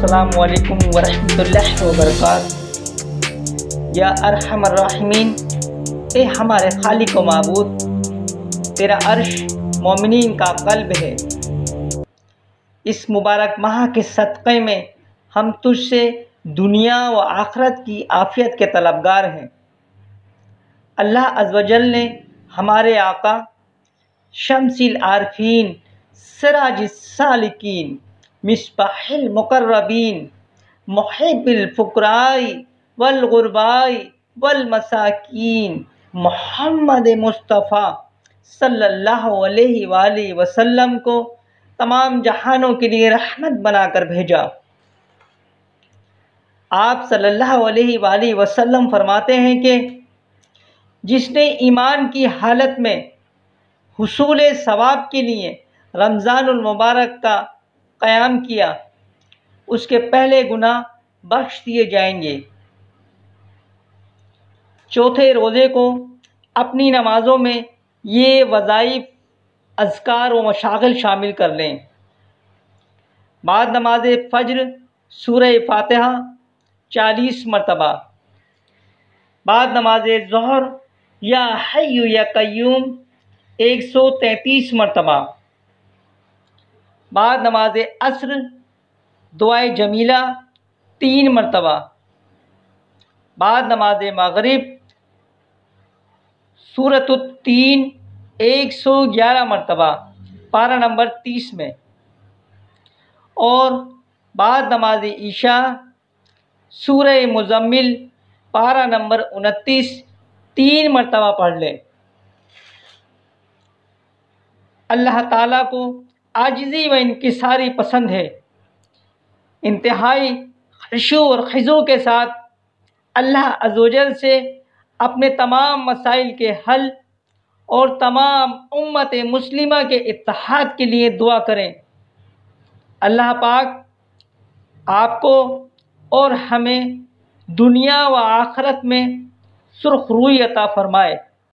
अस्सलामु अलैकुम वरहमतुल्लाहि वबरकातुहू। या अरहमर राहिमीन, ए हमारे खालिक व माबूद, तेरा अर्श मोमिनीन का कल्ब है। इस मुबारक माह के सदक़े में हम तुझसे दुनिया व आखिरत की आफ़ियत के तलबगार हैं। अल्लाह अज़्ज़ व जल ने हमारे आका शम्सिल आरफीन, सिराजिस सालिकीन, मिस्बाहिल मुक़र्रबीन, मुहिब्बिल फ़ुक़राई वल ग़ुरबाई वल मसाकीन, मोहम्मद मुस्तफ़ा सल्लल्लाहु अलैहि वसल्लम को तमाम जहानों के लिए रहमत बनाकर भेजा। आप सल्लल्लाहु अलैहि वसल्लम फरमाते हैं कि जिसने ईमान की हालत में हुसूल सवाब के लिए रमज़ानुल मुबारक का क़याम किया, उसके पहले गुनाह बख्श दिए जाएंगे। चौथे रोज़े को अपनी नमाज़ों में ये वज़ाइफ, अज़कार व मशागिल शामिल कर लें। बाद नमाज फ़ज्र सूरह फ़ातिहा 40 मरतबा, बाद नमाज ज़ोहर या हय्यु या क़य्यूम 133 मरतबा, बाद नमाज असर दुआए जमीला 3 मरतबा, बाद नमाज मग़रिब सूरतुत तीन 111 मरतबा पारा नंबर 30 में, और बाद नमाज ईशा सूरह मुज़म्मिल पारा नंबर 29 3 मरतबा पढ़ लें। अल्लाह ताला को आजिज़ी व इनकिसारी पसंद है। इंतहाई खुशू और ख़िज़ू के साथ अल्लाह अज़्ज़ व जल से अपने तमाम मसाइल के हल और तमाम उम्मत मुस्लिमा के इत्तेहाद के लिए दुआ करें। अल्लाह पाक आपको और हमें दुनिया व आखिरत में सुरख़रूई अता फ़रमाए।